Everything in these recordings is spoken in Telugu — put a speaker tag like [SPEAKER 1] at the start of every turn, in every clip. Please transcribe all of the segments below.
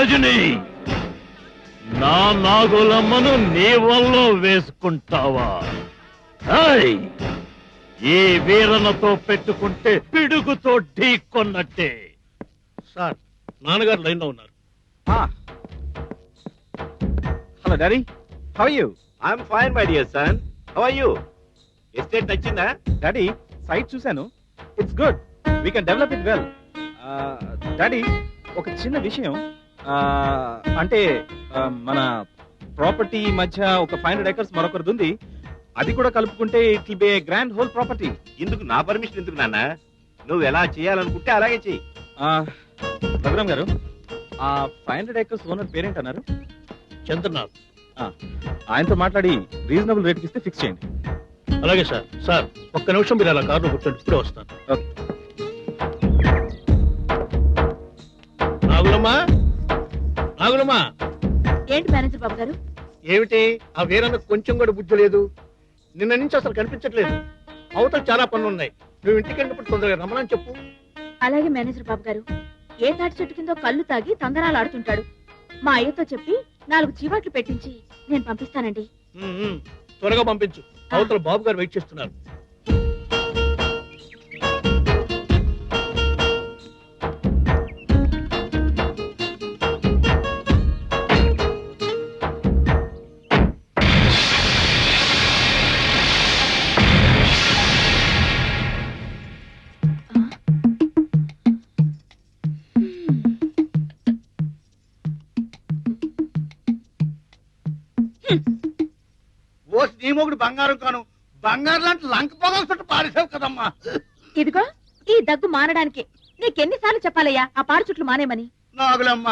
[SPEAKER 1] రజని, నా నాగులమ్మను నీ వల్ల వేసుకుంటావా? ఈ వీరనతో పెట్టుకుంటే పిడుగుతో ఢీకొన్నట్టే.
[SPEAKER 2] సార్, నాన్నగారు లైన్ లో ఉన్నారు.
[SPEAKER 3] Hello daddy, how are you?
[SPEAKER 4] I'm fine my dear son. How are you? Estate నచ్చిందా?
[SPEAKER 3] డాడీ, సైట్ చూశాను. It's good. We can develop it well. Daddy, ఒక చిన్న విషయం. అంటే మన ప్రాపర్టీ మధ్య ఒక 500 acres మరొకరిది ఉంది. అది కూడా కలుపుకుంటే it will be A grand whole property.
[SPEAKER 4] ఎందుకు నా పర్మిషన్ ఎందుకు నాన్న? నువ్వు ఎలా చేయాలనుకుంటే అలాగే చెయ్యి.
[SPEAKER 3] రఘురామ్ గారు, ఆ 500 acres ఓనర్ పేరెంట్ అన్నారు?
[SPEAKER 2] చంద్రనాథ్.
[SPEAKER 3] ఆయనతో మాట్లాడి రీజనబుల్ రేట్కి ఇస్తే ఫిక్స్ చేయండి.
[SPEAKER 2] అలాగే సార్. సార్, ఒక్క నిమిషం మీరు అలా కారులో కూర్చోండి, ఇప్పుడే వస్తాను. నాగులమ్మా, నాగులమ్మా.
[SPEAKER 5] ఏంటి మేనేజర్ బాబు గారు?
[SPEAKER 2] ఏమిటి, ఆ వీరన్న కొంచెం కూడా బుద్ధి లేదు. నిన్న నుంచి అసలు కనిపించట్లేదు. అవతల చాలా పనులు ఉన్నాయి. నువ్వు ఇంటికి వెళ్ళినప్పుడు తొందరగా రమ్మని చెప్పు.
[SPEAKER 5] అలాగే మేనేజర్ బాబు గారు. ఏ తాటి చెట్టు కిందో కళ్ళు తాగి తందనాలు ఆడుతుంటాడు. మా అయ్యతో చెప్పి 4 చీవాట్లు పెట్టించి నేను పంపిస్తానండి.
[SPEAKER 2] త్వరగా పంపించు. అవతల బాబు గారు వెయిట్ చేస్తున్నారు.
[SPEAKER 6] నీ మొగుడు బంగారం కాను, బంగారు లాంటి లంక పొగలు పారేసావు కదమ్మా.
[SPEAKER 5] ఇదిగో ఈ దగ్గు మానడానికి నీకెన్నిసార్లు చెప్పాలయ్యా ఆ పాడు చుట్లు మానేమని?
[SPEAKER 6] నాగులమ్మ,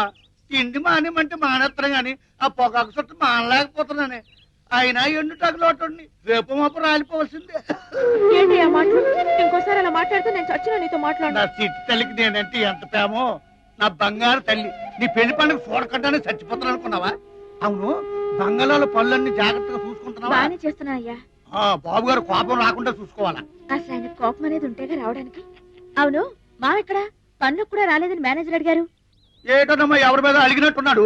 [SPEAKER 6] తిండి మానేమంటే మానేస్తాను గాని ఆ పొగాకు చుట్టూ మానలేకపోతున్నానే. అయినా ఎండుటాకు లోటండి, రేపు మాపు రాలిపోవలసిందే.
[SPEAKER 5] ఏంటి ఆ మాటలు? ఇంకోసారి అలా మాట్లాడితే నేను చచ్చిన నీతో మాట్లాడు.
[SPEAKER 6] నా సిట్టి తల్లికి నేనంటే ఎంత ప్రేమో. నా బంగారు తల్లి, నీ పెళ్లి పండుగ చూడకుండానే చచ్చిపోతాను అనుకున్నావా? అవును, బంగాళాల పళ్ళన్నీ జాగ్రత్తగా చూసుకుంటున్నావా?
[SPEAKER 5] బాగానే చేస్తున్నా అయ్యా.
[SPEAKER 6] బాబు గారు కోపం రాకుండా చూసుకోవాలా?
[SPEAKER 5] అసలు ఆయన కోపం అనేది ఉంటేగా రావడానికి. అవును, మా ఇక్కడ పనులకు కూడా రాలేదని మేనేజర్ అడిగారు.
[SPEAKER 6] ఏటోనమ్మా, ఎవరి మీద అలిగినట్టున్నాడు.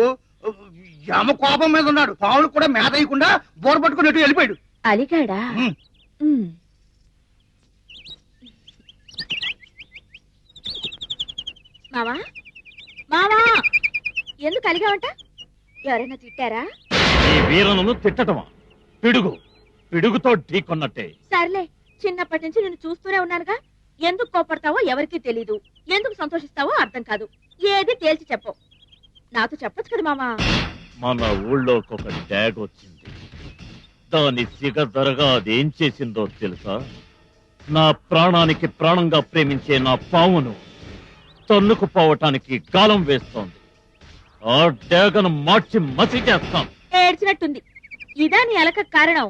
[SPEAKER 6] యమ కోపం మీద ఉన్నాడు. పావులు కూడా మేత వేయకుండా బోర్ పట్టుకున్నట్టు వెళ్ళిపోయాడు.
[SPEAKER 5] అలిగాడా? మావా, మావా, ఎందుకు అలిగావంట? ఎవరైనా తిట్టారా?
[SPEAKER 1] ఈ వీరనను తిట్టటమా? పిడుగుతో ఢీకొన్నట్టే.
[SPEAKER 5] సర్లే, చిన్నప్పటి నుంచి నేను చూస్తూనే ఉన్నానుగా. ఎందుకు కోపడతావో ఎవరికీ తెలీదు, ఎందుకు సంతోషిస్తావో అర్థం కాదు. ఏది తేల్చి చెప్పు. నాతో చెప్పొచ్చు కదా మామా.
[SPEAKER 1] మన ఊళ్ళోకి ఒక డ్యాగ్ వచ్చింది. దాని సిగదరగా అదేం చేసిందో తెలుసా? నా ప్రాణానికి ప్రాణంగా ప్రేమించే నా పావును తన్నుకుపోవటానికి గాలం వేస్తోంది. ఆ డ్యాగను మార్చి మసి చేస్తాం.
[SPEAKER 5] ఏడ్చినట్టుంది. ఇదా నీ అలక కారణం?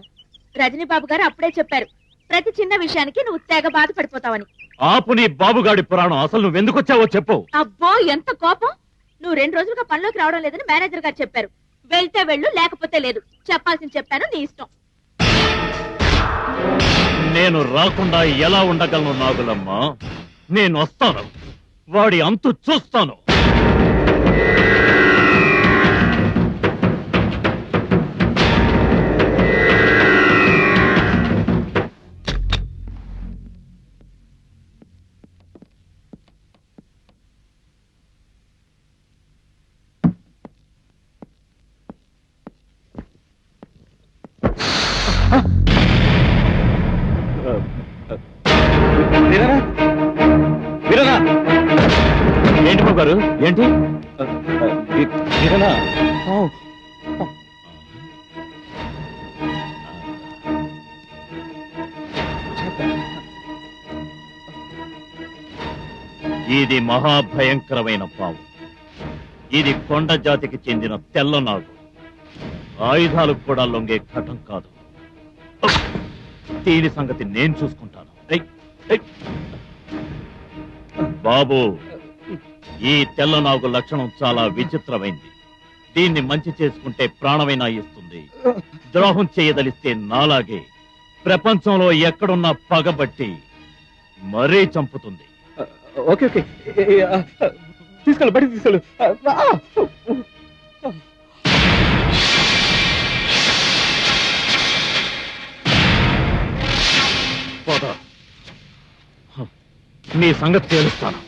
[SPEAKER 5] రజనీ బాబు గారు అప్పుడే చెప్పారు, ప్రతి చిన్న విషయానికి నువ్వు తెగ బాధపడిపోతావని.
[SPEAKER 1] ఆపు నీ బాబుగాడి పురాణం. అసలు నువ్వెందుకొచ్చావో చెప్పు.
[SPEAKER 5] అబ్బో, ఎంత కోపం! నువ్వు 2 రోజులుగా పనిలోకి రావడం లేదని మేనేజర్ గారు చెప్పారు. వెళ్తే వెళ్ళు, లేకపోతే లేదు. చెప్పాల్సింది చెప్పాను, నీ ఇష్టం.
[SPEAKER 1] నేను రాకుండా ఎలా ఉండగలను నాగులమ్మా? నేను వస్తాను, వాడి అంతు చూస్తాను. ఏంటి బాబు గారు? ఏంటి ఇది? మహాభయంకరమైన పాము. ఇది కొండ జాతికి చెందిన తెల్లనాగు. ఆయుధాలకు కూడా లొంగే ఘటం కాదు. దీని సంగతి నేను చూసుకుంటాను. బాబు, ఈ తెల్లనాగు లక్షణం చాలా విచిత్రమైంది. దీన్ని మంచి చేసుకుంటే ప్రాణమైనా ఇస్తుంది. ద్రోహం చేయదలిస్తే నాలాగే ప్రపంచంలో ఎక్కడున్నా పగబట్టి మరీ చంపుతుంది.
[SPEAKER 3] ఓకే ఓకే, తీసుకెళ్ళు బయటికి తీసుకెళ్ళు
[SPEAKER 1] పోదా నీ సంగతి తేలుస్తాను.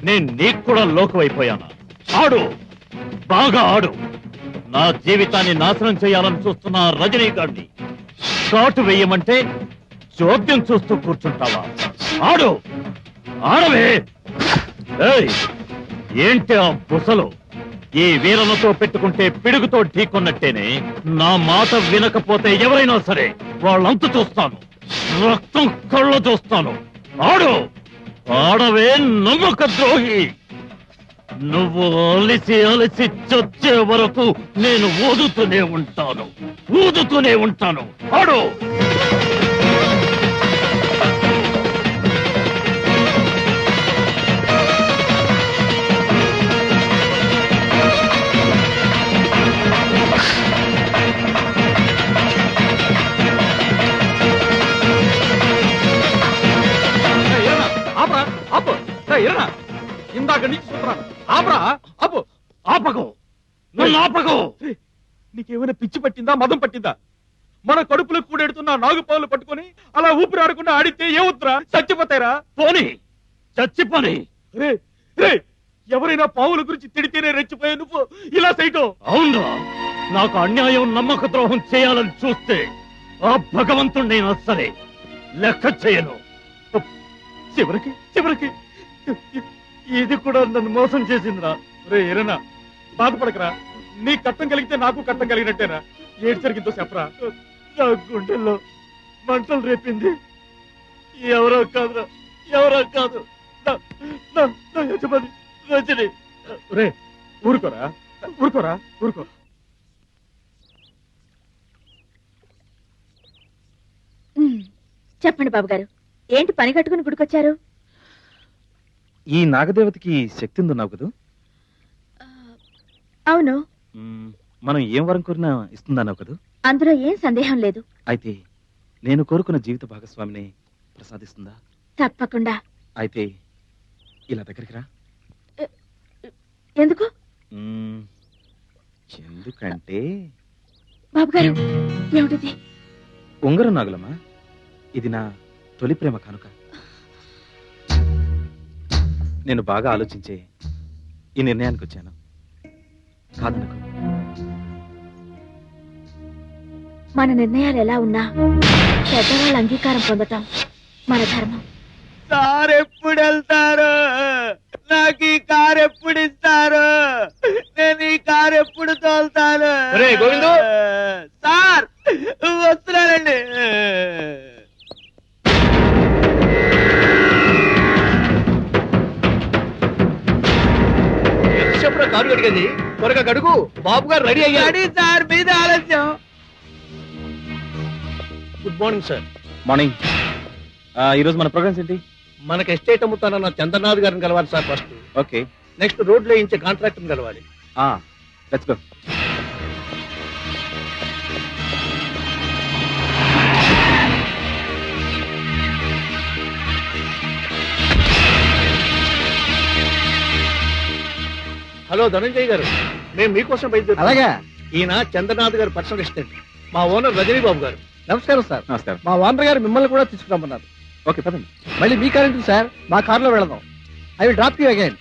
[SPEAKER 1] నేను నీకు కూడా లోకువైపోయాను. ఆడు, బాగా ఆడు. నా జీవితాన్ని నాశనం చేయాలని చూస్తున్న రజనీకాంత్ షాటు వేయమంటే చోద్యం చూస్తూ కూర్చుంటావా? ఆడు, ఆడవే. ఏంటి ఆ బుసలు? ఈ వీరలతో పెట్టుకుంటే పిడుగుతో ఢీకొన్నట్టేనే. నా మాట వినకపోతే ఎవరైనా సరే వాళ్ళంతా చూస్తాను, రక్తం కళ్ళ చూస్తాను. ఆడు, ఆడవే నమ్మక ద్రోహి. నువ్వు అలిసి అలిసి చచ్చే వరకు నేను ఊదుతూనే ఉంటాను. ఆడు.
[SPEAKER 3] ఇందాక నుంచి చూస్తున్నాను. ఆపరా, ఆపు.
[SPEAKER 1] ఆపకు, నన్ను ఆపకు.
[SPEAKER 3] నీకేమైనా పిచ్చి పట్టిందా, మదం పట్టిందా? మన కడుపులో కూడెడుతున్న నాగుపావులు పట్టుకొని అలా ఊపిరి ఆడకుండా ఆడితే ఏమవుతురా? చచ్చిపోతారా?
[SPEAKER 1] పోనీ చచ్చిపోని.
[SPEAKER 3] రే రే, ఎవరైనా పావుల గురించి తిడితేనే రెచ్చిపోయే నువ్వు ఇలా చేయటం?
[SPEAKER 1] అవునా? నాకు అన్యాయం, నమ్మక ద్రోహం చేయాలని చూస్తే ఆ భగవంతుణ్ణైనా సరే లెక్క చేయను.
[SPEAKER 3] చివరికి చివరికి ఇది కూడా నన్ను మోసం చేసిందిరా. రే ఎరనా, బాధపడకరా. నీ కట్టం కలిగితే నాకు కట్టం కలిగినట్టేనా? ఏడు జరిగిందో చెప్పరా.
[SPEAKER 1] నా గుండెల్లో మంటలు రేపింది ఎవరో కాదురా, ఎవరో కాదు, నా యజమాని రజని.
[SPEAKER 3] రే ఊరుకోరా, ఊరుకో.
[SPEAKER 5] చెప్పండి బాబు గారు, ఏంటి పని కట్టుకుని గుడికొచ్చారు?
[SPEAKER 3] ఈ నాగదేవతకి శక్తి ఉందన్నావు కదా?
[SPEAKER 5] అవును,
[SPEAKER 3] మనం ఏం వరం కోరినా ఇస్తుందన్నావు కదా?
[SPEAKER 5] అందులో ఏం సందేహం లేదు.
[SPEAKER 3] అయితే నేను కోరుకున్న జీవిత భాగస్వామిని ప్రసాదిస్తుందా?
[SPEAKER 5] తప్పకుండా.
[SPEAKER 3] అయితే ఇలా దగ్గరికి రా.
[SPEAKER 5] ఎందుకు?
[SPEAKER 3] ఎందుకంటే
[SPEAKER 5] బాబు గారు, ఏమిటిది?
[SPEAKER 3] ఉంగరం నాగులమ్మా, ఇది నా తొలి ప్రేమ కానుక. నేను బాగా ఆలోచించే ఈ నిర్ణయానికి వచ్చాను. కాదనుకో.
[SPEAKER 5] మన నిర్ణయాలు ఎలా ఉన్నా పెద్దవాళ్ళ అంగీకారం పొందటం మన ధర్మం.
[SPEAKER 6] సార్ ఎప్పుడు వెళ్తారు? నాకు ఈ కారు ఎప్పుడు ఇస్తారు? నేను ఈ కారు ఎప్పుడు తోలుతాను?
[SPEAKER 2] గోవిందు,
[SPEAKER 6] సార్ వస్తున్నానండి.
[SPEAKER 2] ఎంతసేపు కారు కడిగేది? త్వరగా కడుగు, బాబు గారు రెడీ అయ్యాడు.
[SPEAKER 6] సార్ మీద ఆలస్యం.
[SPEAKER 2] Good morning sir.
[SPEAKER 3] మార్నింగ్. ఈరోజు మన ప్రోగ్రామ్స్ ఏంటి?
[SPEAKER 2] మనకి ఎస్టేట్ అమ్ముతానన్న చంద్రనాథ్ గారిని కలవాలి సార్ ఫస్ట్.
[SPEAKER 3] ఓకే.
[SPEAKER 2] నెక్స్ట్ రోడ్లో వేయించే కాంట్రాక్టర్ కలవాలి.
[SPEAKER 3] Let's go.
[SPEAKER 2] హలో ధనంజయ్ గారు, మేము మీకోసం బయలుదేరు.
[SPEAKER 6] అలాగా?
[SPEAKER 2] ఈయన చంద్రనాథ్ గారు పర్సనల్ అసిస్టెంట్, మా ఓనర్ రజనీ బాబు గారు.
[SPEAKER 6] నమస్కారం సార్.
[SPEAKER 3] నమస్కారం.
[SPEAKER 6] మా ఓనర్ గారు మిమ్మల్ని కూడా తీసుకురమ్మన్నారు.
[SPEAKER 3] ఓకే, పదండి.
[SPEAKER 6] మళ్ళీ మీ కార్ సార్, మా కార్లో వెళదాం. I will drop you again.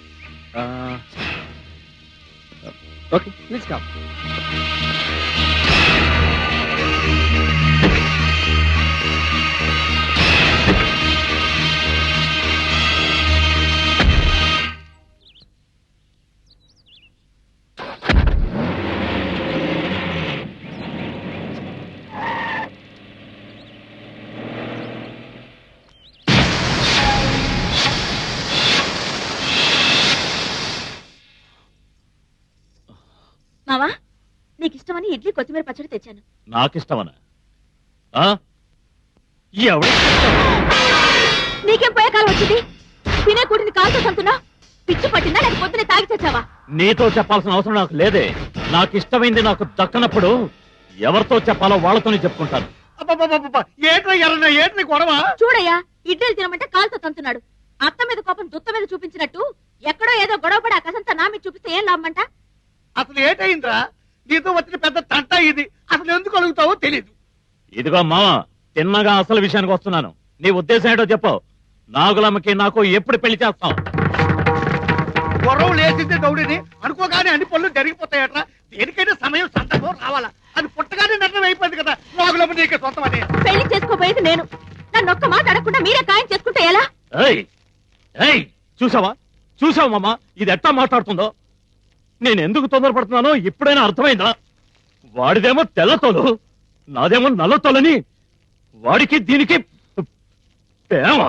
[SPEAKER 3] Okay,
[SPEAKER 6] please come.
[SPEAKER 5] మావా, నీకు ఇష్టమని ఇడ్లీ కొత్తిమీర పచ్చడి తెచ్చాను.
[SPEAKER 1] నాకిష్టమనా? ఎవడు
[SPEAKER 5] నీకేం పోయే కాలం వచ్చింది? తినే కూటిని కాలుతో చంపుతున్నా? పిచ్చి పట్టిందా లేక పొద్దునే తాగి తెచ్చావా?
[SPEAKER 1] నీతో చెప్పాల్సిన అవసరం నాకు లేదే. నాకు ఇష్టమైంది నాకు దక్కనప్పుడు ఎవరితో చెప్పాలో వాళ్ళతోనే చెప్పుకుంటాను.
[SPEAKER 2] అబ్బబ్బబ్బబ్బ! ఏట్రా ఎర్రన్నా, ఏట్రా గొడవ?
[SPEAKER 5] చూడయ్యా, ఇడ్లీలు తినమంటే కాలుతో తంతున్నాడు. అత్త మీద కోపం దుత్త మీద చూపించినట్టు ఎక్కడో ఏదో గొడవపడి ఆ కసంతా నా మీద చూపిస్తే ఏం లాభమంట?
[SPEAKER 2] అసలు ఏటైందిరా? నీతో వచ్చిన పెద్ద తంట ఇది. అసలు ఎందుకు అడుగుతావో తెలీదు.
[SPEAKER 1] ఇదిగో మామ, తిన్నగా అసలు విషయానికి వస్తున్నాను. నీ ఉద్దేశం ఏంటో చెప్పు. నాగులమ్మకి నాకు ఎప్పుడు పెళ్లి చేస్తాం?
[SPEAKER 2] గొడవ లేచిందే దౌడిని అనుకోగానే అన్ని పనులు జరిగిపోతాయట్రా. దేనికైనా సమయం సందర్భం రావాలా. అది పుట్టగానే నిర్ణయం అయిపోయింది కదా. నాగులమ్మ నీకే సొంతం అని.
[SPEAKER 5] పెళ్లి చేసుకోబోయేది నేను. నన్ను ఒక్క మాట అడగకుండా మీరే ఖాయం చేసుకుంటే ఎలా?
[SPEAKER 1] ఏయ్ ఏయ్, చూసావా చూసావా మామ, ఇది ఎట్టా మాట్లాడుతుందో? నేను ఎందుకు తొందరపడుతున్నానో ఇప్పుడైనా అర్థమైందా? వాడిదేమో తెల్లతోలు, నాదేమో నల్లతోలని. వాడికి దీనికి ప్రేమ.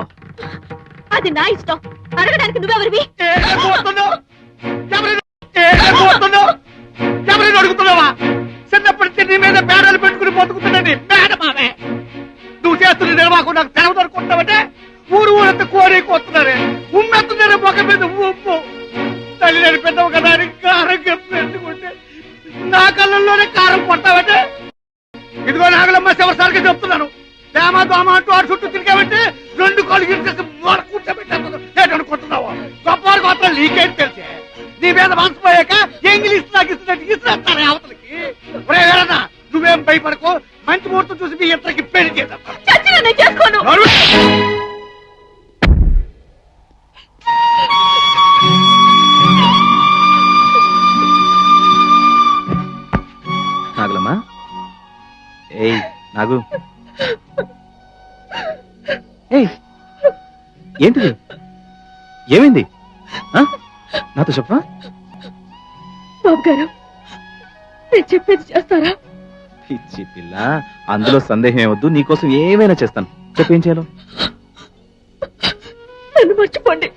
[SPEAKER 5] అది నా ఇష్టం. అడగడానికి నువ్వెవరివి?
[SPEAKER 2] ఎవరైనా అడుగుతున్నావా? చిన్నప్పటి నీ మీద పేడలు పెట్టుకుని బతుకుతున్నది మేడమామే. నువ్వు చేస్తున్న నిర్వాహకం నాకు తెలవదనుకుంటావంటే ఊరు ఊరంతా కోరేకొస్తున్నారే. ఉమ్మెత్తున్నారే మొక్క మీద ఉప్పు. తల్లి నేను పెద్దవు కదా అని కారం పెట్టుకుంటే నా కళ్ళల్లోనే కారం కొట్టావంటే. ఇదిగో నాగలమ్మ శివసారిగా చెప్తున్నాను. తేమ దోమ అంటూ ఆడు చుట్టూ తిరిగావంటే 2 కాళ్ళు గిరిచేసి కూర్చోబెట్టేస్తున్నావు. గొప్ప గోత్రం నీకేం తెలిసే? నీ మీద మనసిపోయాక ఇంగ్లీష్ నాకు ఇస్తున్నట్టు ఇస్తారా అవతలకి? నువ్వేం భయపడకు. మంచి ముహూర్తం చూసి మీ ఇద్దరికి పెళ్లి చేద్దాం.
[SPEAKER 5] చేసుకోను.
[SPEAKER 3] నాగులమ్మా, ఏయ్ నాగు, ఏయ్ ఏంటిది? ఏమైంది? నాతో చెప్పా?
[SPEAKER 5] బాబు గారు, నేను చెప్పేది చేస్తారా?
[SPEAKER 3] పిచ్చి పిల్ల, అందులో సందేహం ఏమొద్దు. నీకోసం ఏమైనా చేస్తాను. చెప్పేం చేయాలో?
[SPEAKER 5] నన్ను మర్చిపోండి.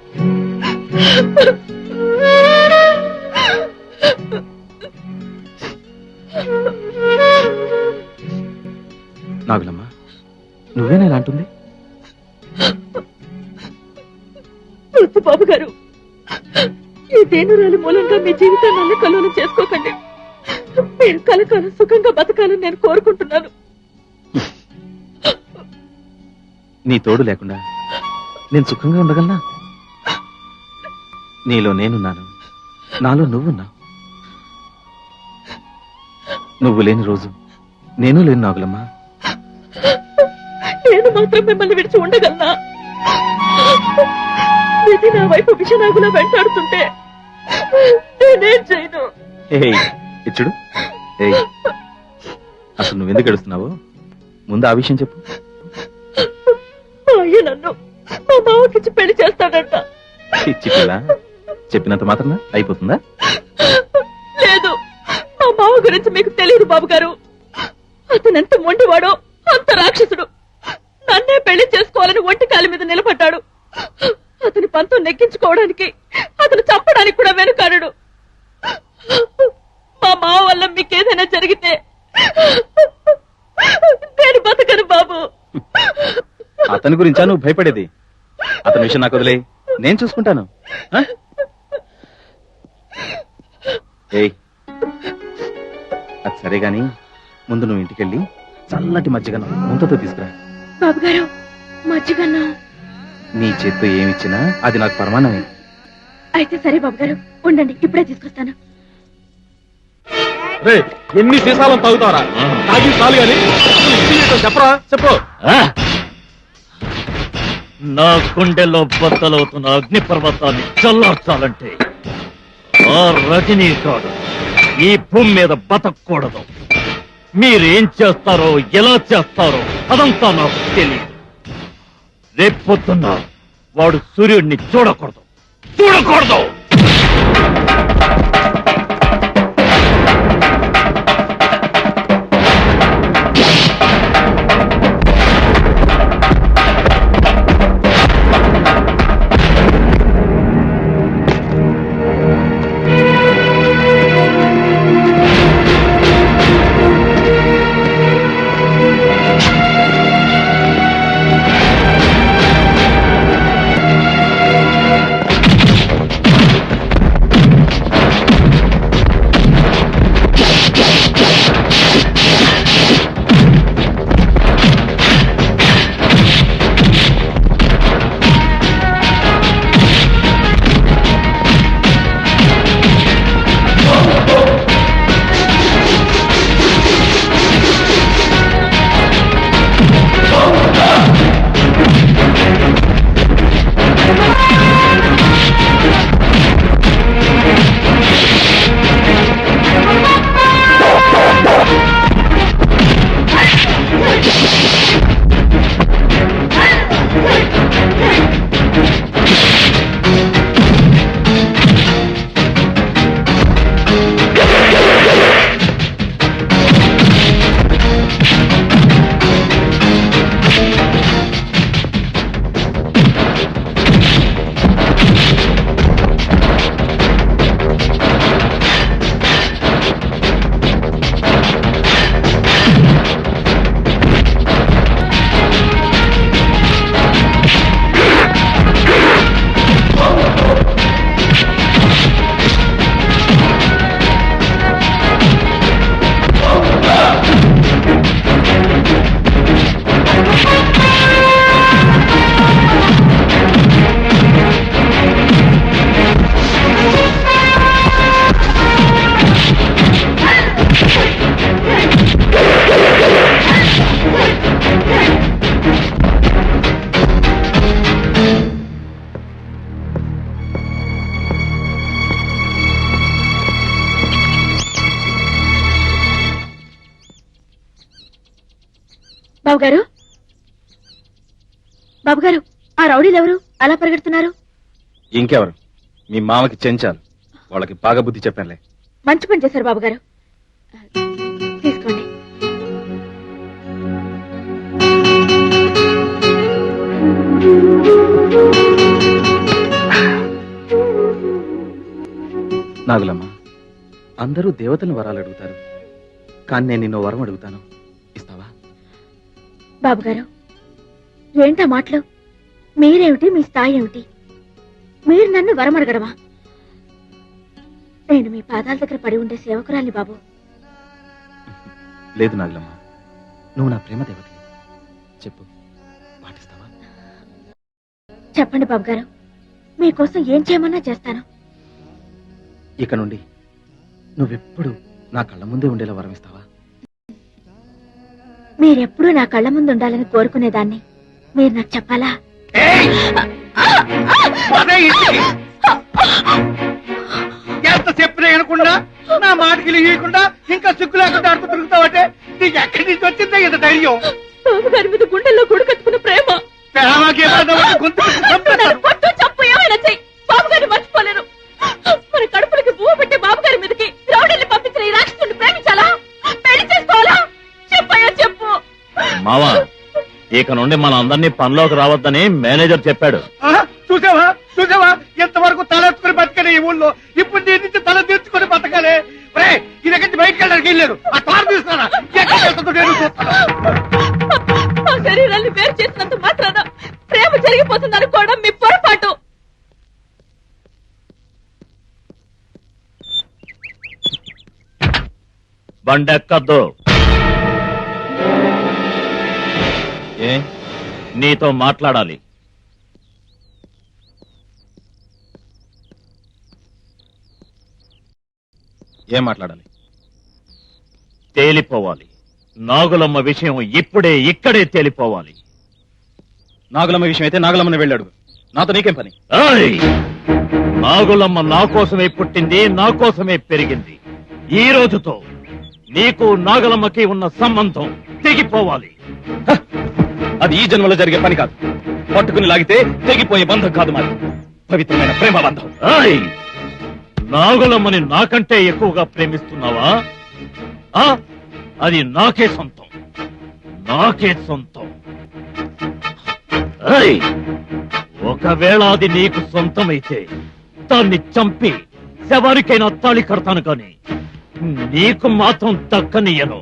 [SPEAKER 3] నాగులమ్మా, నువ్వేనా ఇలా అంటుంది?
[SPEAKER 5] వద్దు బాబు గారు, ఈ దేనురాలి మూలంగా మీ జీవితాన్ని కలువలు చేసుకోకండి. మీరు కలకాలం సుఖంగా బతకాలని నేను కోరుకుంటున్నాను.
[SPEAKER 3] నీ తోడు లేకుండా నేను సుఖంగా ఉండగలనా? నీలో నేనున్నాను, నాలో నువ్వున్నావు. నువ్వు లేని రోజు నేను లేను నాగులమ్మా.
[SPEAKER 5] నేను మాత్రం మిమ్మల్ని విడిచి ఉండగలనా? ఇది నా వైపు విషనాగులా వెంటాడుతుంటే నేనేం చేయను.
[SPEAKER 3] ఏయ్ ఇచ్చుడు, ఏయ్ అసలు నువ్వెందుకు ఏడుస్తున్నావు? ముందు ఆ విషయం చెప్పు.
[SPEAKER 5] మా అయ్య నన్ను మా మామకిచ్చి పెళ్లి చేస్తాడంట.
[SPEAKER 3] ఇచ్చి పిల్ల, చెప్పినంత మాత్రమే అయిపోతుందా?
[SPEAKER 5] లేదు, మా మామ గురించి మీకు తెలియదు బాబు గారు. అతను ఎంత మొండివాడో అంత రాక్షసుడు. నన్నే పెళ్లి చేసుకోవాలని ఒంటి కాలి మీద నిలబడ్డాడు. అతని పంతం నెగ్గించుకోవడానికి, అతను చంపడానికి కూడా వెనుకాడు. మా మామ వల్ల మీకేదైనా జరిగితే నేను బతకను బాబు.
[SPEAKER 3] అతని గురించా నువ్వు భయపడేది? అతని విషయం నాకు వదిలే, నేను చూసుకుంటాను. ఏయ్ అది సరే గాని ముందు నువ్వు ఇంటికెళ్ళి చల్లటి మజ్జిగను ముంతతో తీసుకురా.
[SPEAKER 5] బాబు గారు, మజ్జిగన్నా?
[SPEAKER 3] నీ చేత్తో ఏమిచ్చినా అది నాకు పరమానమే.
[SPEAKER 5] అయితే సరే బాబు గారు, ఉండండి, ఇప్పుడే తీసుకొస్తాను.
[SPEAKER 1] ఎన్ని సీసాలను తాగుతారా? తాగి చాలు గాని చెప్పరా, చెప్పు. నా గుండెల్లో బద్దలవుతున్న అగ్ని పర్వతాన్ని చల్లార్చాలంటే ఆ రజనీకాడు ఈ భూమి మీద బతకూడదు. మీరేం చేస్తారో, ఎలా చేస్తారో అదంతా నాకు తెలియదు. రేపొద్దున్న వాడు సూర్యుడిని చూడకూడదు.
[SPEAKER 5] బాబుగారు, బాబుగారు, ఆ రౌడీలు ఎవరు అలా పరిగెడుతున్నారు?
[SPEAKER 3] ఇంకెవరు? మీ మామకి చెంచాలు. వాళ్ళకి బాగా బుద్ధి చెప్పానులే.
[SPEAKER 5] మంచి పని చేశారు బాబుగారు. తీసుకోండి.
[SPEAKER 3] నాగులమ్మ, అందరూ దేవతలను వరాలు అడుగుతారు, కానీ నేను నిన్నో వరం అడుగుతాను. ఇస్తావా?
[SPEAKER 5] బాబుగారు, ఏంటా మాటలు? మీరేమిటి, మీ స్థాయి ఏమిటి? మీరు నన్ను వరం అడగడమా? నేను మీ పాదాల దగ్గర పడి ఉండే సేవకురాల్ని బాబు.
[SPEAKER 3] లేదు నాగులమ్మ, నువ్వు నా ప్రేమ దేవత. చెప్పు, పాటిస్తావా?
[SPEAKER 5] చెప్పండి బాబుగారు, మీకోసం ఏం చేయమన్నా చేస్తాను.
[SPEAKER 3] ఇక నుండి నువ్వెప్పుడు నా కళ్ళ ముందే ఉండేలా వరం ఇస్తావా?
[SPEAKER 5] మీరెప్పుడూ నా కళ్ళ ముందు ఉండాలని కోరుకునేదాన్ని మీరు నాకు చెప్పాలా?
[SPEAKER 2] ఎంత చెప్పినా వినకుండా, నా మాటకి ఇవ్వకుండా ఇంకా సిగ్గు లేకుండా ఆడుతూ తిరుగుతావంటే నీకు ఎక్కడి నుంచి వచ్చిందా ఇంత ధైర్యం?
[SPEAKER 5] బాబుగారి మీద గుండెల్లో కొడుకట్టుకున్న ప్రేమ.
[SPEAKER 2] ప్రేమకి గొంతు
[SPEAKER 5] పట్టు చప్పు ఏమైనా చెయ్యి, బాబుగారిని మర్చిపోలేను. మన కడుపులకి పువ్వు పెట్టే బాబుగారి మీదకి రౌడీల్ని పంపించిన ఈ రాక్షసుని ప్రేమించాలా, పెళ్లి చేసుకోవాలా? చెప్పయ్యా చెప్పు.
[SPEAKER 1] మావా, ఇక నుండి మన అందరినీ పనిలోకి రావద్దని మేనేజర్ చెప్పాడు.
[SPEAKER 2] చూసావా చూసావా, ఎంతవరకు తలెత్తుకుని బతకలే ఈ ఊళ్ళో. ఇప్పుడు నీ నుంచి తల తీర్చుకుని బతకాలే. ఇది ఎక్కడి బయటకు వెళ్ళడానికి వెళ్ళలేదు. ఆ తారు తీసుకురా, ఎక్కడికి వెళ్తుందో నేను చూస్తాను.
[SPEAKER 5] ఆ శరీరాన్ని వేరు చేసినంత మాత్రాన ప్రేమ జరిగిపోతుంది అనుకోవడం మీ పొరపాటు.
[SPEAKER 1] బండెక్కద్దు. ఏ, నీతో మాట్లాడాలి.
[SPEAKER 3] ఏం మాట్లాడాలి?
[SPEAKER 1] తేలిపోవాలి. నాగులమ్మ విషయం ఇప్పుడే ఇక్కడే తేలిపోవాలి.
[SPEAKER 3] నాగులమ్మ విషయం అయితే నాగులమ్మని వెళ్ళాడు. నాతో నీకేం పని?
[SPEAKER 1] ఏయ్! నాగులమ్మ నా కోసమే పుట్టింది, నా కోసమే పెరిగింది. ఈ రోజుతో నీకు నాగులమ్మకి ఉన్న సంబంధం తెగిపోవాలి.
[SPEAKER 3] హ! అది ఈ జన్మలో జరిగే పని కాదు. పట్టుకుని లాగితే తెగిపోయే బంధం కాదు మాది. పవిత్రమైన ప్రేమ బంధం.
[SPEAKER 1] ఏయ్! నాగులమ్మని నాకంటే ఎక్కువగా ప్రేమిస్తున్నావా? అది నాకే సొంతం, నాకే సొంతం. ఏయ్! ఒకవేళ అది నీకు సొంతమైతే దాన్ని చంపి శవానికైనా తాళి కడతాను కాని నీకు మాత్రం దక్కనియను.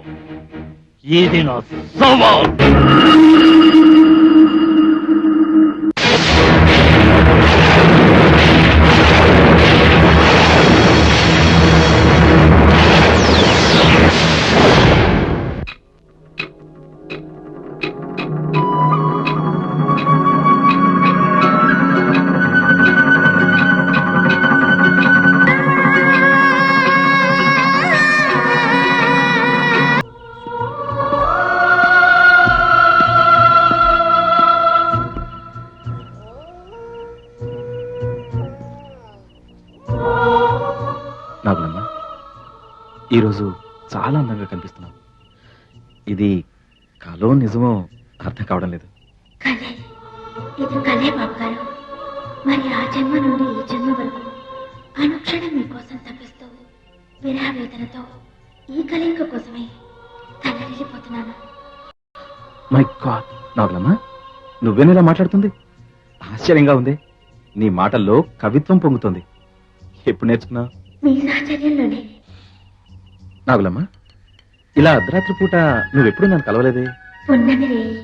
[SPEAKER 1] ఇది నా సవాల్.
[SPEAKER 3] నాగులమ్మ, ఈరోజు చాలా అందంగా కనిపిస్తున్నావు. ఇది కలో నిజమో అర్థం కావడం లేదు.
[SPEAKER 5] కలే, ఇది కలే బాబుగారు. మరి ఆ జన్మ నుండి ఈ జన్మ వరకు అనుక్షణం మీకోసం తప్పిస్తూ విరహ వేదనతో ఈ కలయిక కోసమే తల్లడిల్లిపోతున్నాను.
[SPEAKER 3] మై గాడ్, నాగులమ్మ, నువ్వేనిలా మాట్లాడుతుంది? ఆశ్చర్యంగా ఉంది. నీ మాటల్లో కవిత్వం పొంగుతుంది. ఎప్పుడు నేర్చుకున్నావు?
[SPEAKER 5] మీ సాహచర్యంలోనే.
[SPEAKER 3] నాగులమ్మ, ఇలా అర్ధరాత్రి పూట నువ్వెప్పుడు నన్ను కలవలేదే?
[SPEAKER 5] పున్నమి రేయి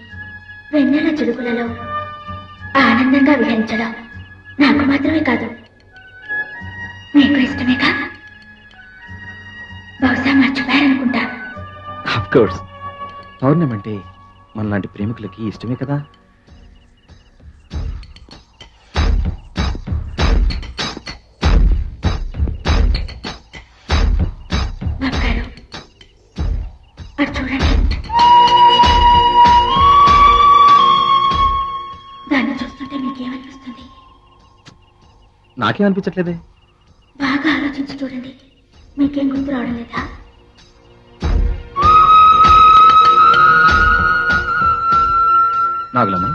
[SPEAKER 5] వెన్నెల చిడుకులలో ఆనందంగా విహరించడం నాకు మాత్రమే కాదు, మీకు ఇష్టమేగా? బహుశా మర్చిపోయారనుకుంటా.
[SPEAKER 3] ఆఫ్ కోర్స్, పౌర్ణమి అంటే మనలాంటి ప్రేమికులకి ఇష్టమే కదా.
[SPEAKER 5] బాబుగారు, అటు చూడండి. దాన్ని చూస్తుంటే మీకేమనిపిస్తుంది?
[SPEAKER 3] నాకేం అనిపించట్లేదే.
[SPEAKER 5] బాగా ఆలోచించి చూడండి, మీకేం గుర్తు రావడం లేదా?
[SPEAKER 3] నాగులమ్మ,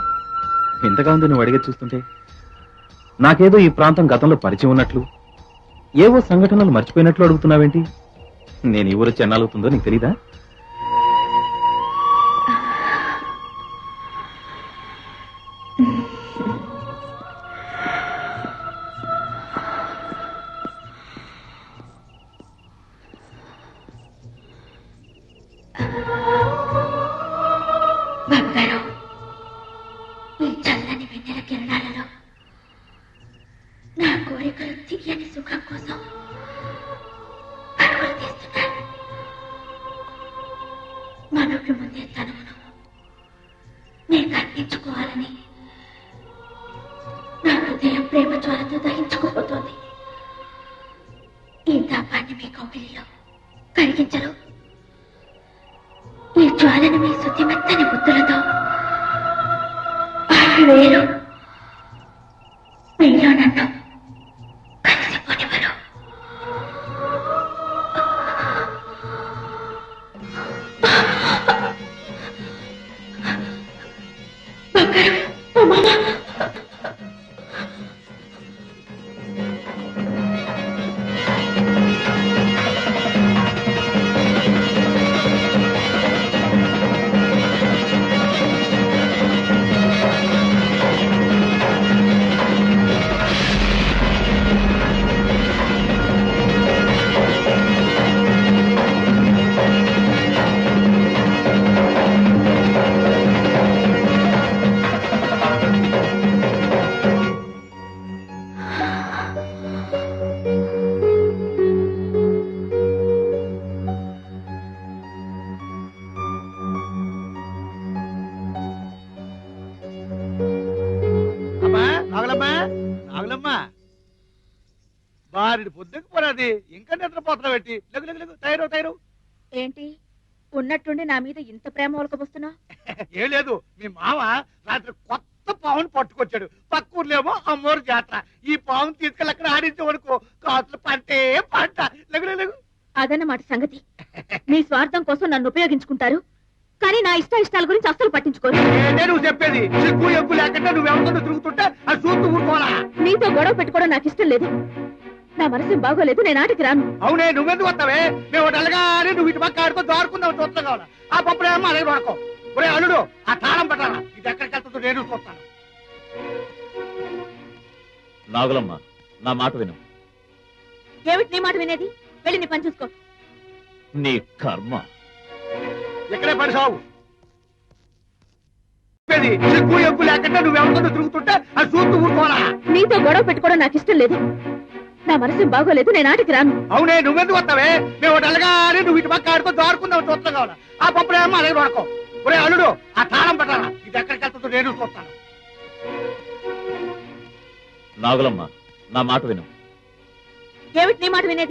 [SPEAKER 3] ఇంతగా ఉంది నువ్వు అడిగేది చూస్తుంటే. నాకేదో ఈ ప్రాంతం గతంలో పరిచయం ఉన్నట్లు, ఏవో సంఘటనలు మర్చిపోయినట్లు అడుగుతున్నావేంటి? నేను ఈ ఊరు చెన్నాలవుతుందో నీకు తెలీదా?
[SPEAKER 7] బాబుగారు, ఈ చల్లని వెన్నెల కిరణాలలో నా కోరికలు తీయని సుఖం కోసం పరుగులు తీస్తున్నాను. మనకు ముందే తనమును నేను అర్పించుకోవాలని నా హృదయం ప్రేమ జ్వాలతో దహించుకోబోతోంది. ఈ తాపాన్ని మీ కౌగిలిలో కరిగించరు. ఈ జ్వాలను మీ శుద్ధిమెత్తని బుద్ధులతో వేరు మీలో నన్ను కలిసిపోనివ్వరు. బంగారు, ఓ మామ,
[SPEAKER 6] అమ్మా నాగులమ్మా, నాగులమ్మా, బారిడి పొద్దుకు పోరాది ఇంకా నిద్రపోతున్నా పెట్టి లెగు లెగు లెగు, తయారు తయారు.
[SPEAKER 5] ఏంటి ఉన్నట్టుండి నా మీద ఇంత ప్రేమ ఒలకబోస్తున్నా?
[SPEAKER 6] ఏం లేదు, మీ మామ రాత్రి కొత్త పావును పట్టుకొచ్చాడు. పక్క ఊర్లేమో అమ్మోరు జాతర. ఈ పావును తీసుకెళ్ళి అక్కడ ఆడించే వరకు కాసులు పంటే పంట. లెగు లెగు లెగు.
[SPEAKER 5] అదన్నమాట సంగతి. మీ స్వార్థం కోసం నన్ను ఉపయోగించుకుంటారు, కానీ నా ఇష్టాల గురించి అస్సలు పట్టించుకోరు.
[SPEAKER 6] ఏంటే నువ్వు చెప్పేది? సిగ్గు ఎగ్గు లేకుండా నువ్వెవరితో తిరుగుతుంటే అది చూస్తూ ఊరుకోవాలా?
[SPEAKER 5] నీతో గొడవ పెట్టుకోవడం నాకు ఇష్టం లేదు. నా మనసు బాగోలేదు, నేను ఆటకి రాను.
[SPEAKER 6] అవునే, నువ్వెందుకు వస్తావే? మేము ఒకటి వెళ్ళగానే నువ్వు ఇటు పక్క ఆడుకో దారుకుందాం చూస్తాం కావాలా? ఆ పప్పుడేమో అలాగే వాడుకో. ఒరే అల్లుడు, ఆ తాళం పెట్టాలా? ఇది ఎక్కడికి వెళ్తుందో నేను చూస్తాను.
[SPEAKER 1] నాగులమ్మ, నా మాట విను.
[SPEAKER 5] ఏమిటి నీ మాట వినేది? వెళ్ళి నీ పని చూసుకో.
[SPEAKER 1] నీ కర్మ.
[SPEAKER 6] ఇక్కడే పడి సావు. చెప్పేది, సిగ్గు ఎగ్గు లేకుండా నువ్వెవరితో తిరుగుతుంటే అది చూస్తూ ఊరుకోవాలా?
[SPEAKER 5] నీతో గొడవ పెట్టుకోవడం నాకు ఇష్టం లేదు. నా మనసు బాగోలేదు, నేను ఆటకి రాను.
[SPEAKER 6] అవునే, నువ్వెందుకు వస్తావే? మేము ఒకటి వెళ్ళగానే నువ్వు ఇటు పక్క ఆడుకో దారుకుందాం చూస్తాం కావాలా? ఆ పప్పుడేమో అలాగే వాడుకో. ఒరే అల్లుడు, ఆ తాళం పెట్టాలా? ఇది ఎక్కడికి వెళ్తుందో నేను చూస్తాను.
[SPEAKER 1] నాగులమ్మ, నా మాట విను.
[SPEAKER 5] ఏమిటి నీ మాట వినేది?